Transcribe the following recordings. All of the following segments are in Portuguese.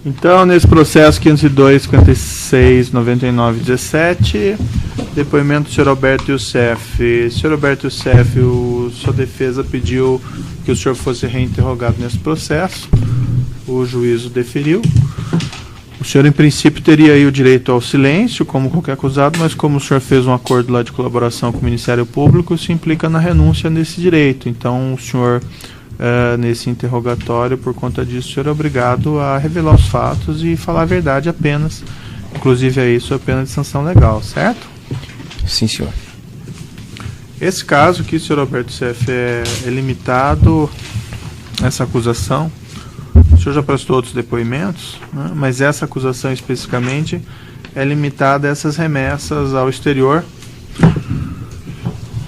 Então, nesse processo 502, 56, 99, 17, depoimento do senhor Alberto Youssef. Senhor Alberto Youssef, sua defesa pediu que o senhor fosse reinterrogado nesse processo. O juízo deferiu. O senhor, em princípio, teria aí o direito ao silêncio, como qualquer acusado, mas como o senhor fez um acordo lá de colaboração com o Ministério Público, isso implica na renúncia desse direito. Então, o senhor, nesse interrogatório, por conta disso, o senhor é obrigado a revelar os fatos e falar a verdade apenas. Inclusive, é isso a pena de sanção legal, certo? Sim, senhor. Esse caso aqui, senhor Alberto Youssef, é limitado, essa acusação. O senhor já prestou outros depoimentos, né? Mas essa acusação especificamente é limitada a essas remessas ao exterior.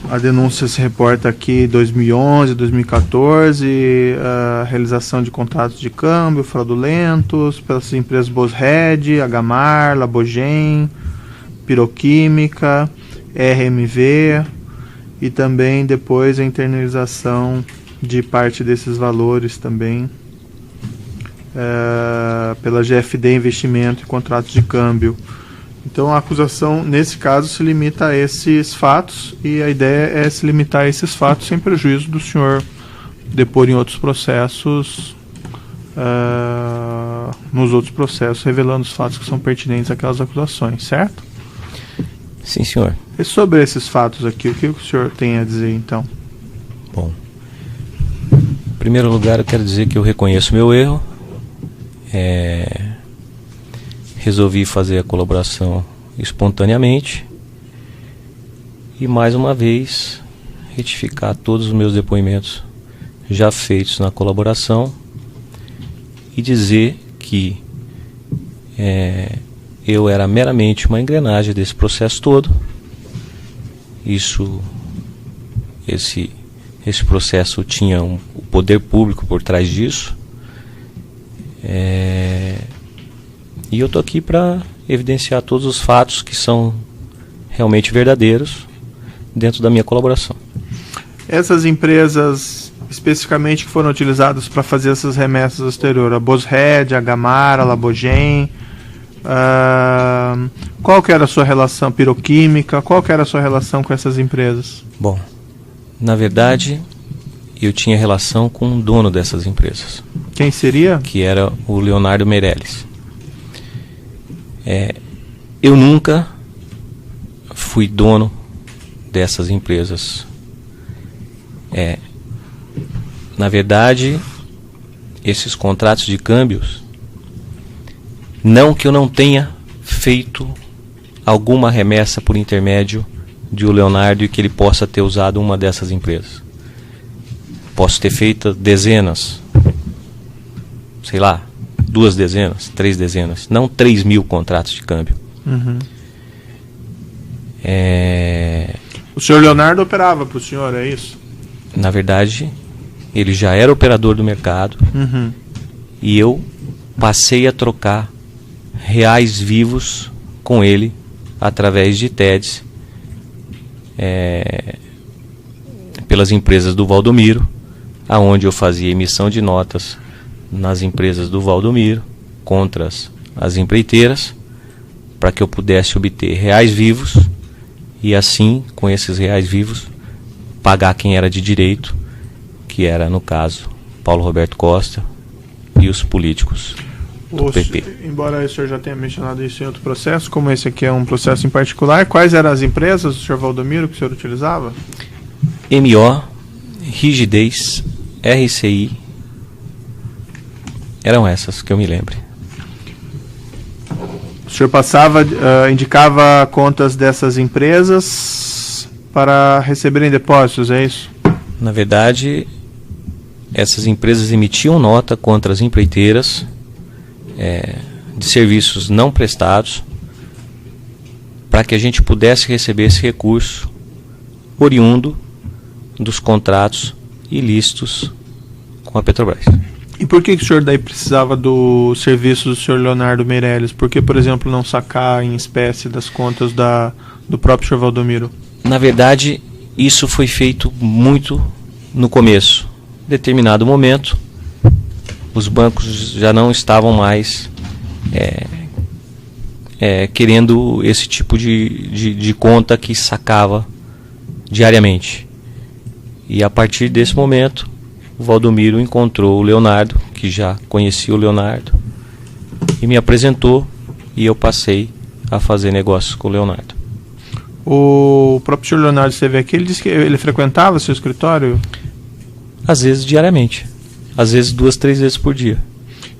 A denúncia se reporta aqui 2011, 2014, a realização de contratos de câmbio fraudulentos pelas empresas Bosred, Agamar, Labogen, Piroquímica, RMV, e também depois a internalização de parte desses valores também pela GFD Investimento e Contratos de Câmbio. Então a acusação, nesse caso, se limita a esses fatos, e a ideia é se limitar a esses fatos sem prejuízo do senhor depor em outros processos, nos outros processos, revelando os fatos que são pertinentes àquelas acusações, certo? Sim, senhor. E sobre esses fatos aqui, o que o senhor tem a dizer, então? Bom, em primeiro lugar, eu quero dizer que eu reconheço meu erro. Resolvi fazer a colaboração espontaneamente e, mais uma vez, retificar todos os meus depoimentos já feitos na colaboração e dizer que eu era meramente uma engrenagem desse processo todo. Esse processo tinha o poder público por trás disso. E eu estou aqui para evidenciar todos os fatos que são realmente verdadeiros dentro da minha colaboração. Essas empresas especificamente que foram utilizadas para fazer essas remessas ao exterior, a Bosred, a Agamar, a Labogen, qual que era a sua relação, Piroquímica, qual que era a sua relação com essas empresas? Bom, na verdade, eu tinha relação com o dono dessas empresas. Quem seria? Que era o Leonardo Meirelles. Eu nunca fui dono dessas empresas. Na verdade, esses contratos de câmbios, não que eu não tenha feito alguma remessa por intermédio de o Leonardo e que ele possa ter usado uma dessas empresas. Posso ter feito dezenas, sei lá, 2 dezenas, 3 dezenas, não 3.000 contratos de câmbio. Uhum. O senhor Leonardo operava para o senhor, é isso? Na verdade, ele já era operador do mercado. Uhum. E eu passei a trocar reais vivos com ele através de TEDs pelas empresas do Valdomiro, aonde eu fazia emissão de notas nas empresas do Valdomiro contra as empreiteiras, para que eu pudesse obter reais vivos e assim, com esses reais vivos, pagar quem era de direito, que era, no caso, Paulo Roberto Costa e os políticos do PP. Embora o senhor já tenha mencionado isso em outro processo, como esse aqui é um processo em particular, quais eram as empresas do senhor Valdomiro que o senhor utilizava? MO, Rigidez, RCI, eram essas que eu me lembro. O senhor indicava contas dessas empresas para receberem depósitos, é isso? Na verdade, essas empresas emitiam nota contra as empreiteiras de serviços não prestados, para que a gente pudesse receber esse recurso oriundo dos contratos ilícitos com a Petrobras. E por que o senhor daí precisava do serviço do senhor Leonardo Meirelles? Por que, por exemplo, não sacar em espécie das contas do próprio senhor Valdomiro? Na verdade, isso foi feito muito no começo. Em determinado momento, os bancos já não estavam mais querendo esse tipo de conta que sacava diariamente. E a partir desse momento, o Valdomiro encontrou o Leonardo, que já conhecia o Leonardo, e me apresentou, e eu passei a fazer negócios com o Leonardo. O próprio senhor Leonardo esteve aqui, ele disse que ele frequentava seu escritório? Às vezes diariamente, às vezes 2, 3 vezes por dia.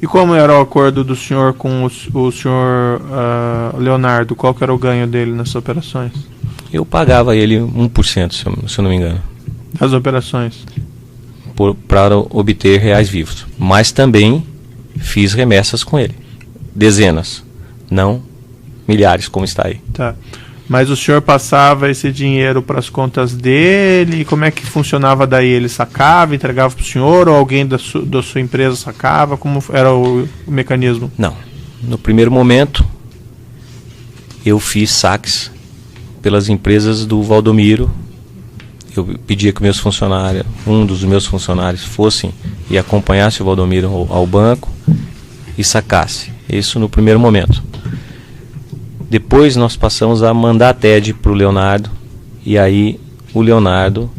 E como era o acordo do senhor com o senhor Leonardo? Qual que era o ganho dele nessas operações? Eu pagava ele 1%, se eu não me engano. Das operações? Para obter reais vivos. Mas também fiz remessas com ele. Dezenas, não milhares, como está aí. Tá. Mas o senhor passava esse dinheiro para as contas dele? E como é que funcionava daí? Ele sacava, entregava para o senhor, ou alguém da sua empresa sacava? Como era o mecanismo? Não. No primeiro momento, eu fiz saques pelas empresas do Valdomiro. Eu pedia que um dos meus funcionários fossem e acompanhasse o Valdomiro ao banco e sacasse. Isso no primeiro momento. Depois nós passamos a mandar a TED para o Leonardo, e aí o Leonardo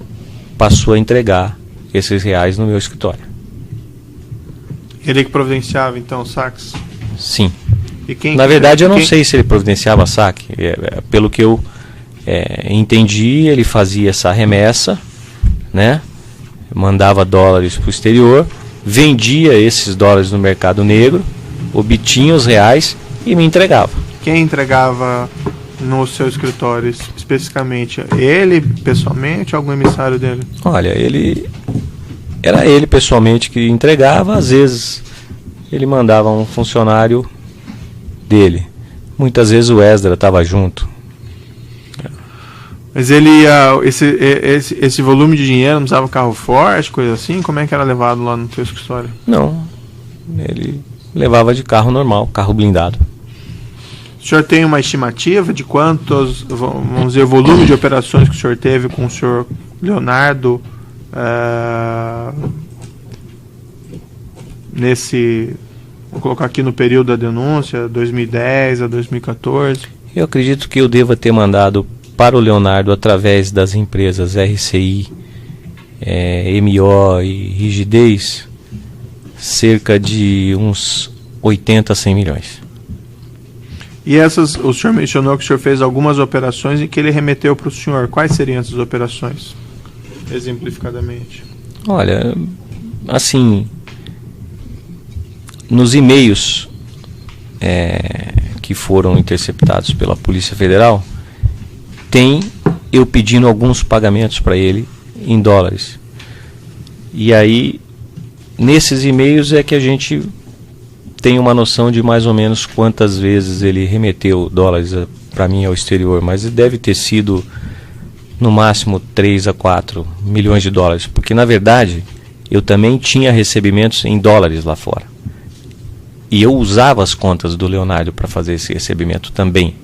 passou a entregar esses reais no meu escritório. Ele que providenciava então os saques? Sim. E Na verdade eu não sei se ele providenciava saque. Pelo que eu entendi, ele fazia essa remessa, né? Mandava dólares para o exterior, vendia esses dólares no mercado negro, obtinha os reais e me entregava. Quem entregava no seu escritório especificamente? Ele pessoalmente ou algum emissário dele? Olha, era ele pessoalmente que entregava. Às vezes ele mandava um funcionário dele. Muitas vezes o Esdra estava junto. Mas ele ia, esse volume de dinheiro não usava carro forte, coisa assim? Como é que era levado lá no seu escritório? Não, ele levava de carro normal, carro blindado. O senhor tem uma estimativa de quantos, vamos dizer, volume de operações que o senhor teve com o senhor Leonardo vou colocar aqui no período da denúncia, 2010 a 2014? Eu acredito que eu deva ter mandado para o Leonardo, através das empresas RCI, MO e Rigidez, cerca de uns 80 a 100 milhões. E o senhor mencionou que o senhor fez algumas operações em que ele remeteu para o senhor. Quais seriam essas operações, exemplificadamente? Olha, assim, nos e-mails que foram interceptados pela Polícia Federal, tem eu pedindo alguns pagamentos para ele em dólares. E aí, nesses e-mails é que a gente tem uma noção de mais ou menos quantas vezes ele remeteu dólares para mim ao exterior, mas deve ter sido no máximo 3 a 4 milhões de dólares, porque na verdade eu também tinha recebimentos em dólares lá fora. E eu usava as contas do Leonardo para fazer esse recebimento também.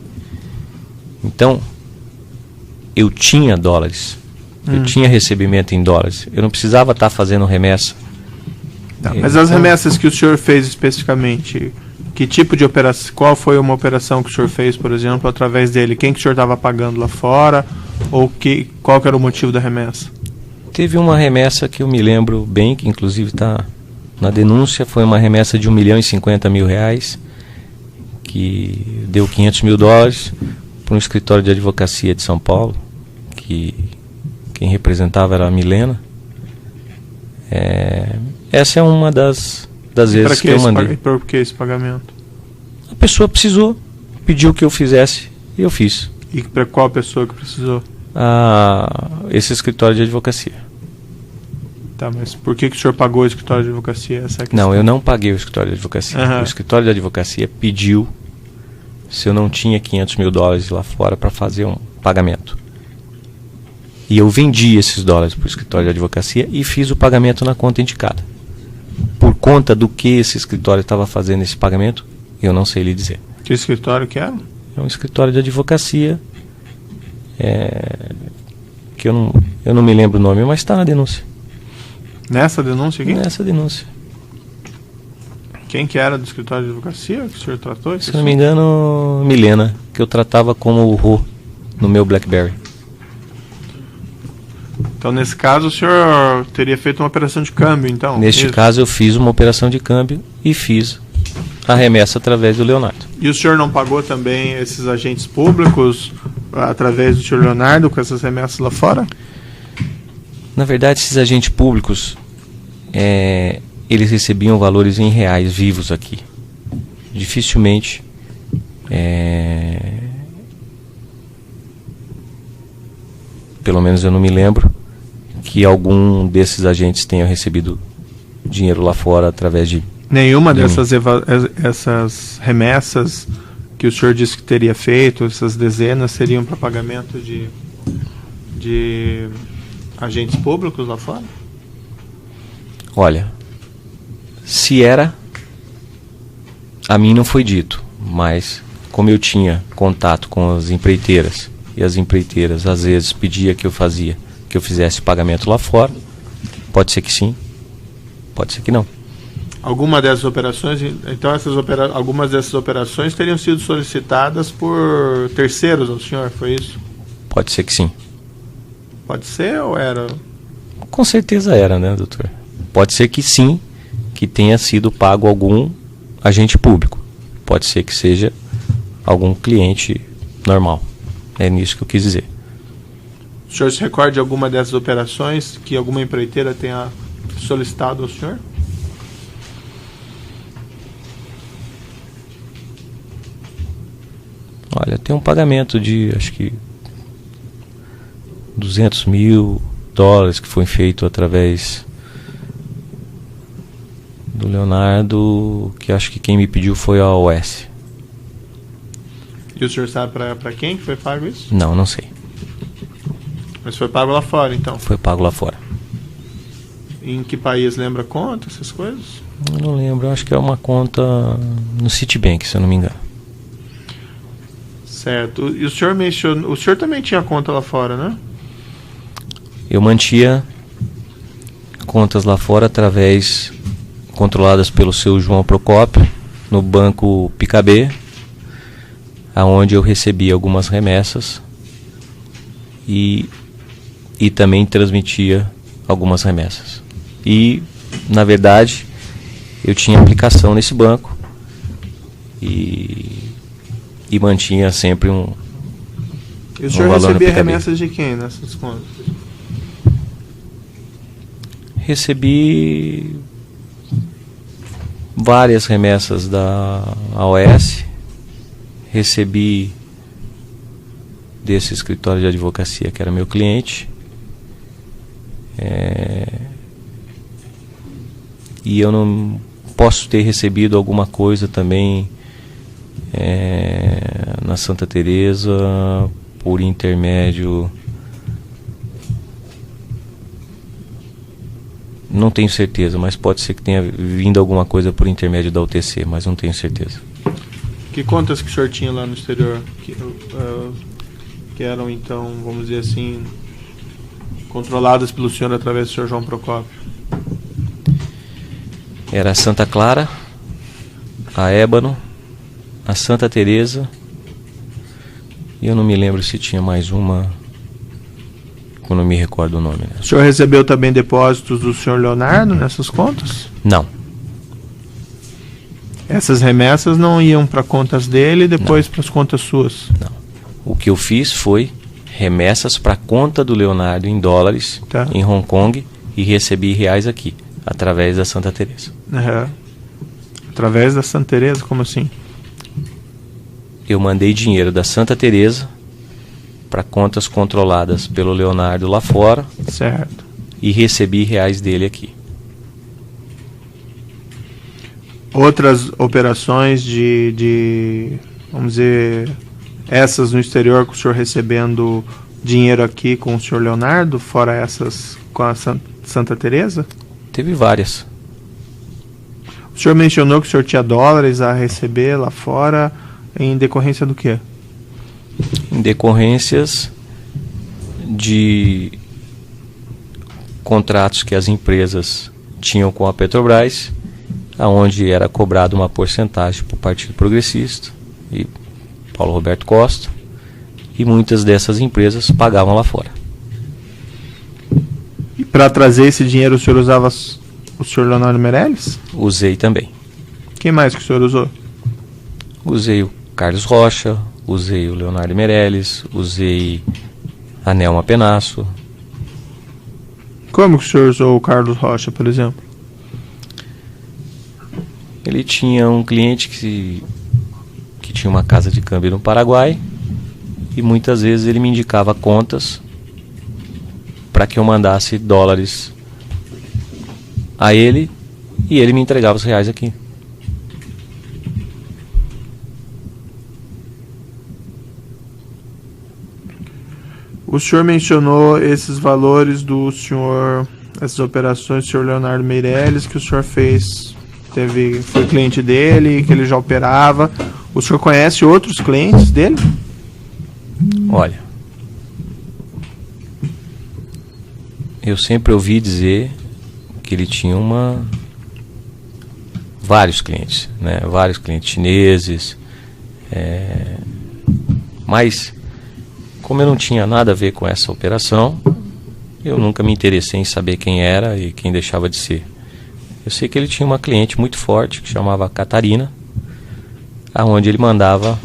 Então, eu tinha dólares, eu tinha recebimento em dólares, eu não precisava estar fazendo remessa. Tá, mas as remessas que o senhor fez especificamente, que tipo de operação, qual foi uma operação que o senhor fez, por exemplo, através dele? Quem que o senhor estava pagando lá fora? Ou qual que era o motivo da remessa? Teve uma remessa que eu me lembro bem, que inclusive está na denúncia, foi uma remessa de R$1.050.000, que deu $500.000 para um escritório de advocacia de São Paulo, que quem representava era a Milena. Essa é uma das vezes que eu mandei. Por que esse pagamento? A pessoa precisou, pediu que eu fizesse e eu fiz. E para qual pessoa que precisou? Esse escritório de advocacia. Tá, mas por que o senhor pagou o escritório de advocacia? Essa é a questão. Não, eu não paguei o escritório de advocacia. O escritório de advocacia pediu se eu não tinha $500.000 lá fora para fazer um pagamento. E eu vendi esses dólares para o escritório de advocacia e fiz o pagamento na conta indicada. Por conta do que esse escritório estava fazendo esse pagamento, eu não sei lhe dizer. Que escritório que era? É um escritório de advocacia, que eu não me lembro o nome, mas está na denúncia. Nessa denúncia aqui? Nessa denúncia. Quem que era do escritório de advocacia que o senhor tratou? Se não me engano, Milena, que eu tratava como o Rô no meu BlackBerry. Então, nesse caso, o senhor teria feito uma operação de câmbio, então? Neste caso, eu fiz uma operação de câmbio e fiz a remessa através do Leonardo. E o senhor não pagou também esses agentes públicos através do senhor Leonardo com essas remessas lá fora? Na verdade, esses agentes públicos, eles recebiam valores em reais vivos aqui. Dificilmente pelo menos eu não me lembro que algum desses agentes tenha recebido dinheiro lá fora através de... Nenhuma essas remessas que o senhor disse que teria feito, essas dezenas, seriam para pagamento de agentes públicos lá fora? Olha, se era, a mim não foi dito, mas como eu tinha contato com as empreiteiras, e as empreiteiras às vezes pediam que eu fizesse pagamento lá fora, pode ser que sim, pode ser que não. Alguma dessas operações, então algumas dessas operações teriam sido solicitadas por terceiros ao senhor, foi isso? Pode ser que sim. Pode ser ou era? Com certeza era, né, doutor? Pode ser que sim, que tenha sido pago algum agente público. Pode ser que seja algum cliente normal. É nisso que eu quis dizer. O senhor se recorda de alguma dessas operações que alguma empreiteira tenha solicitado ao senhor? Olha, tem um pagamento de, acho que, $200 mil que foi feito através do Leonardo, que acho que quem me pediu foi a OS. E o senhor sabe para quem que foi pago isso? Não, não sei. Mas foi pago lá fora, então? Foi pago lá fora. Em que país, lembra a conta, essas coisas? Eu não lembro, acho que é uma conta no Citibank, se eu não me engano. Certo. E o senhor mencionou, o senhor também tinha conta lá fora, né? Eu mantinha contas lá fora controladas pelo seu João Procópio, no banco Picabê, aonde eu recebia algumas remessas e também transmitia algumas remessas. E, na verdade, eu tinha aplicação nesse banco e mantinha sempre um E o senhor recebia remessas de quem nessas contas? Recebi várias remessas da AOS, recebi desse escritório de advocacia que era meu cliente, e eu não posso ter recebido alguma coisa também na Santa Teresa por intermédio, não tenho certeza, mas pode ser que tenha vindo alguma coisa por intermédio da UTC, mas não tenho certeza. Que contas que o senhor tinha lá no exterior que eram, então, vamos dizer assim, controladas pelo senhor através do senhor João Procópio? Era a Santa Clara, a Ébano, a Santa Teresa, e eu não me lembro se tinha mais uma, eu não me recordo o nome. Né? O senhor recebeu também depósitos do senhor Leonardo nessas contas? Não. Essas remessas não iam para contas dele e depois para as contas suas? Não. O que eu fiz foi remessas para a conta do Leonardo em dólares, tá, em Hong Kong, e recebi reais aqui, através da Santa Teresa. Uhum. Através da Santa Teresa? Como assim? Eu mandei dinheiro da Santa Teresa para contas controladas pelo Leonardo lá fora. Certo. E recebi reais dele aqui. Outras operações vamos dizer, essas no exterior, com o senhor recebendo dinheiro aqui com o senhor Leonardo, fora essas com a Santa Teresa? Teve várias. O senhor mencionou que o senhor tinha dólares a receber lá fora, em decorrência do quê? Em decorrências de contratos que as empresas tinham com a Petrobras onde era cobrado uma porcentagem para o Partido Progressista e Paulo Roberto Costa, e muitas dessas empresas pagavam lá fora. E para trazer esse dinheiro o senhor usava o senhor Leonardo Meirelles? Usei também. Quem mais que o senhor usou? Usei o Carlos Rocha, usei o Leonardo Meirelles, usei a Nelma Penasso. Como que o senhor usou o Carlos Rocha, por exemplo? Ele tinha um cliente que tinha uma casa de câmbio no Paraguai, e muitas vezes ele me indicava contas para que eu mandasse dólares a ele, e ele me entregava os reais aqui. O senhor mencionou esses valores do senhor, essas operações do senhor Leonardo Meirelles, que o senhor fez, foi cliente dele, que ele já operava. O senhor conhece outros clientes dele? Olha, eu sempre ouvi dizer que ele tinha vários clientes, né? Vários clientes chineses, mas como eu não tinha nada a ver com essa operação, eu nunca me interessei em saber quem era e quem deixava de ser. Eu sei que ele tinha uma cliente muito forte que chamava Catarina, aonde ele mandava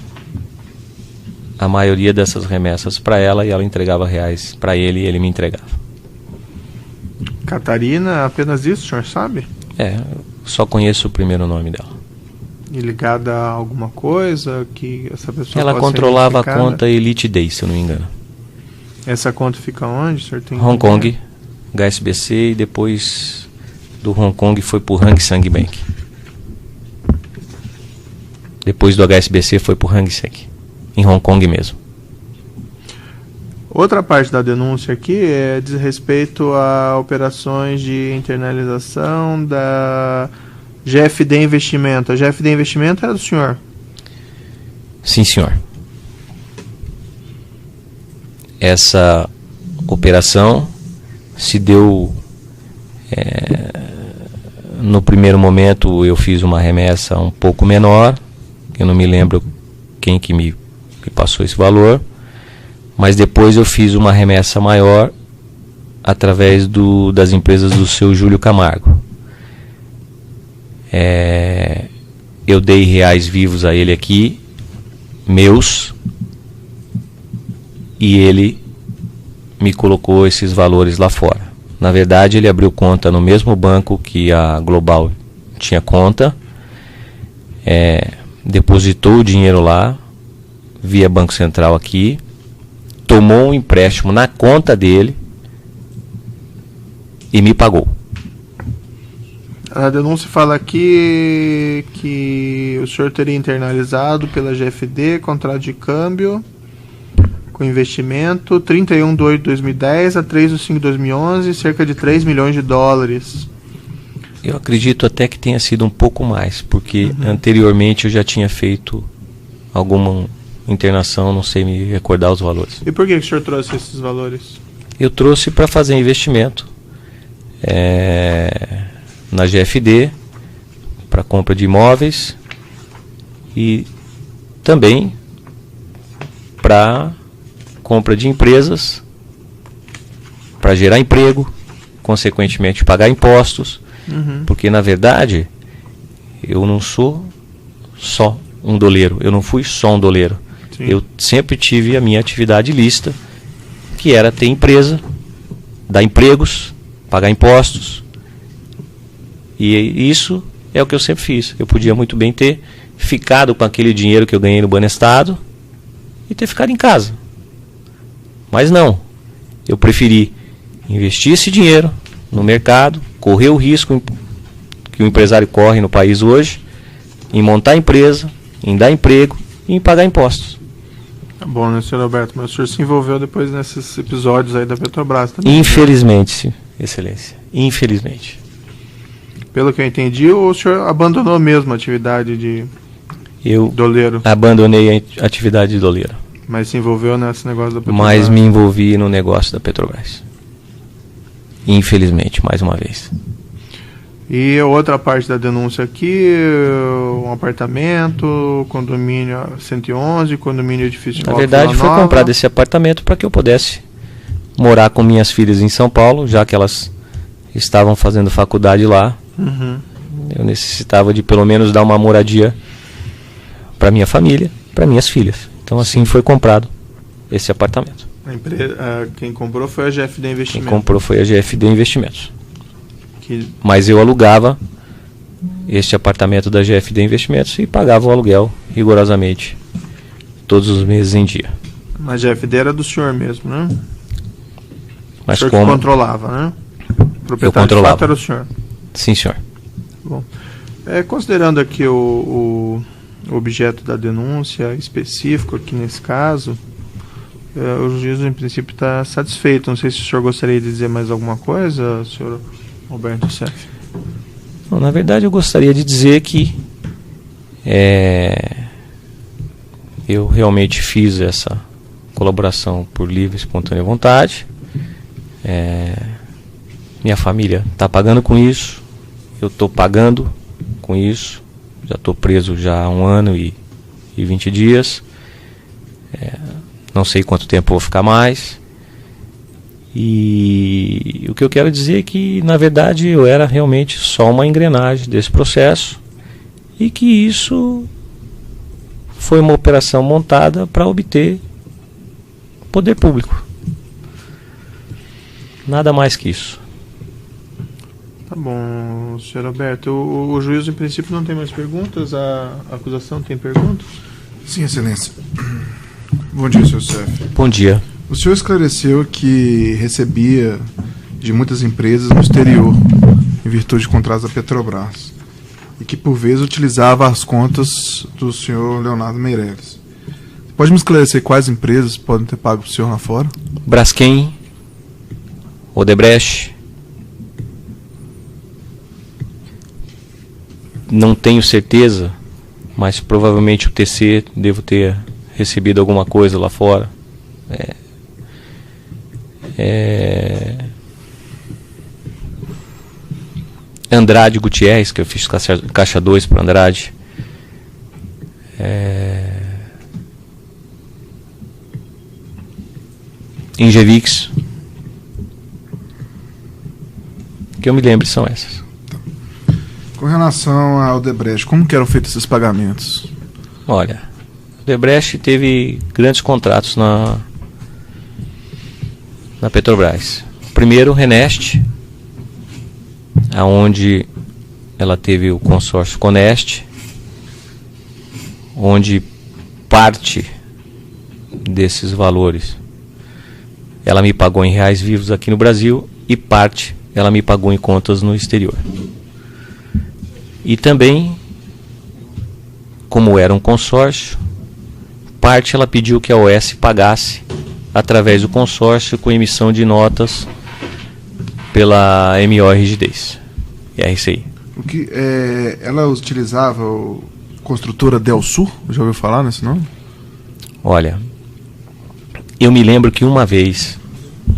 a maioria dessas remessas para ela, e ela entregava reais para ele e ele me entregava. Catarina, apenas isso, o senhor sabe? Só conheço o primeiro nome dela. E ligada a alguma coisa que essa pessoa Ela controlava a conta Elite Day, se eu não me engano. Essa conta fica onde, senhor? Hong Kong, HSBC, e depois do Hong Kong foi pro Hang Seng Bank. Depois do HSBC foi pro Hang Seng, em Hong Kong mesmo. Outra parte da denúncia aqui diz respeito a operações de internalização da GFD Investimento. A GFD Investimento era do senhor? Sim, senhor. Essa operação se deu... no primeiro momento eu fiz uma remessa um pouco menor, eu não me lembro quem que me passou esse valor, mas depois eu fiz uma remessa maior através das empresas do seu Júlio Camargo. Eu dei reais vivos a ele aqui, meus, e ele me colocou esses valores lá fora. Na verdade, ele abriu conta no mesmo banco que a Global tinha conta, depositou o dinheiro lá, via Banco Central aqui, tomou um empréstimo na conta dele e me pagou. A denúncia fala aqui que o senhor teria internalizado pela GFD contrato de câmbio com investimento 31/8/2010 a 3/5/2011, cerca de 3 milhões de dólares. Eu acredito até que tenha sido um pouco mais, porque anteriormente eu já tinha feito alguma internação, não sei me recordar os valores. E por que o senhor trouxe esses valores? Eu trouxe para fazer investimento na GFD, para compra de imóveis, e também para compra de empresas, para gerar emprego, consequentemente pagar impostos, porque na verdade eu não sou só um doleiro, eu não fui só um doleiro. Sim. Eu sempre tive a minha atividade lícita, que era ter empresa, dar empregos, pagar impostos, e isso é o que eu sempre fiz. Eu podia muito bem ter ficado com aquele dinheiro que eu ganhei no Banestado e ter ficado em casa, mas não, eu preferi investir esse dinheiro no mercado, correr o risco que o empresário corre no país hoje, em montar empresa, em dar emprego e em pagar impostos. Tá bom, né, senhor Alberto? Mas o senhor se envolveu depois nesses episódios aí da Petrobras também. Infelizmente, Excelência. Infelizmente. Pelo que eu entendi, o senhor abandonou mesmo a atividade de doleiro? Eu abandonei a atividade de doleiro. Mas se envolveu nesse negócio da Petrobras? Mas me envolvi no negócio da Petrobras. Infelizmente, mais uma vez. E outra parte da denúncia aqui, um apartamento, condomínio 111, condomínio edifício Na verdade, foi comprado esse apartamento para que eu pudesse morar com minhas filhas em São Paulo, já que elas estavam fazendo faculdade lá. Uhum. Eu necessitava de pelo menos dar uma moradia para minha família, para minhas filhas. Então assim foi comprado esse apartamento. Quem comprou foi a GFD Investimentos. Quem comprou foi a GFD Investimentos. Mas eu alugava este apartamento da GFD Investimentos e pagava o aluguel rigorosamente todos os meses em dia. Mas a GFD era do senhor mesmo, né? Mas o senhor como que controlava, né? O proprietário eu controlava. De fato era o senhor. Sim, senhor. Bom, considerando aqui o objeto da denúncia específico aqui nesse caso, o juiz em princípio está satisfeito. Não sei se o senhor gostaria de dizer mais alguma coisa, senhor Roberto Seff. Não, na verdade eu gostaria de dizer que eu realmente fiz essa colaboração por livre e espontânea vontade. Minha família está pagando com isso, eu estou pagando com isso, já estou preso já há 1 ano e 20 dias, não sei quanto tempo vou ficar mais. E o que eu quero dizer é que, na verdade, eu era realmente só uma engrenagem desse processo e que isso foi uma operação montada para obter poder público. Nada mais que isso. Tá bom, senhor Roberto. O juiz, em princípio, não tem mais perguntas? A acusação tem perguntas? Sim, excelência. Bom dia, senhor Seff. Bom dia. O senhor esclareceu que recebia de muitas empresas no exterior, em virtude de contratos da Petrobras, e que por vezes utilizava as contas do senhor Leonardo Meirelles. Pode me esclarecer quais empresas podem ter pago para o senhor lá fora? Braskem, Odebrecht, não tenho certeza, mas provavelmente o TC devo ter recebido alguma coisa lá fora. Andrade Gutierrez, que eu fiz caixa 2 para Andrade. Ingevix. Que eu me lembro são essas. Com relação ao Odebrecht, como que eram feitos esses pagamentos? Olha, o Odebrecht teve grandes contratos na Petrobras. Primeiro, Renest, aonde ela teve o consórcio Conest, onde parte desses valores ela me pagou em reais vivos aqui no Brasil e parte ela me pagou em contas no exterior. E também, como era um consórcio, parte ela pediu que a OS pagasse através do consórcio com emissão de notas pela MO Rigidez e RCI. O que, ela utilizava a construtora Delsul? Já ouviu falar nesse nome? Olha, eu me lembro que uma vez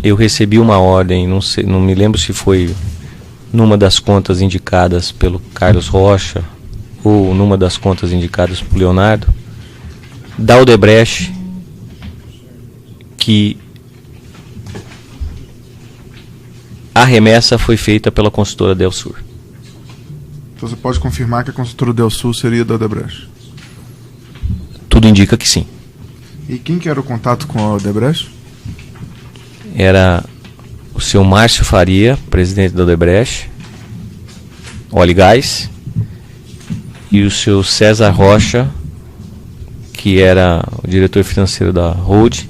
eu recebi uma ordem, não me lembro se foi numa das contas indicadas pelo Carlos Rocha ou numa das contas indicadas por Leonardo, da Odebrecht, que a remessa foi feita pela consultora Delsul. Então você pode confirmar que a consultora Delsul seria da Odebrecht? Tudo indica que sim. E quem que era o contato com a Odebrecht? Era o seu Márcio Faria, presidente da Odebrecht, Óleo e Gás, e o seu César Rocha, que era o diretor financeiro da Hold,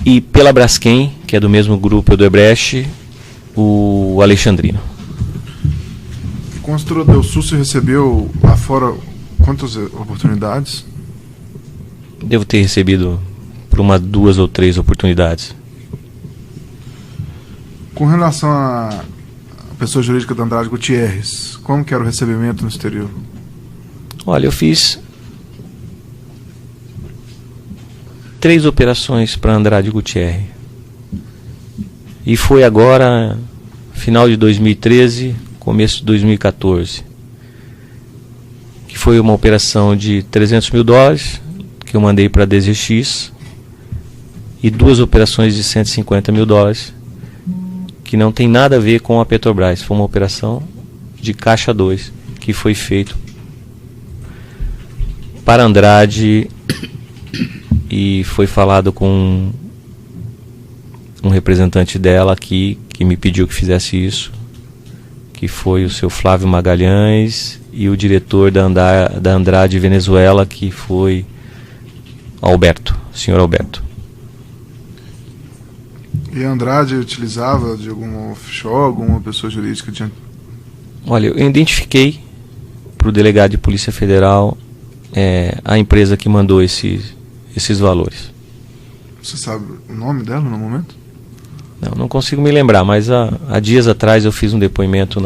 e pela Braskem, que é do mesmo grupo Odebrecht, o Alexandrino. E com a construtora Delsul você recebeu lá fora quantas oportunidades? Devo ter recebido por 2 ou 3 oportunidades. Com relação à pessoa jurídica da Andrade Gutierrez, como que era o recebimento no exterior? Olha, eu fiz 3 operações para Andrade Gutierrez. E foi agora, final de 2013, começo de 2014, que foi uma operação de $300 mil, que eu mandei para a DZX, e 2 operações de $150 mil, que não tem nada a ver com a Petrobras. Foi uma operação de Caixa 2, que foi feito para Andrade, e foi falado com um representante dela aqui, que me pediu que fizesse isso, que foi o seu Flávio Magalhães, e o diretor da Andrade Venezuela, que foi Alberto, senhor Alberto. E a Andrade utilizava de algum offshore, alguma pessoa jurídica? Olha, eu identifiquei para o delegado de Polícia Federal a empresa que mandou esses valores. Você sabe o nome dela no momento? Não consigo me lembrar, mas há dias atrás eu fiz um depoimento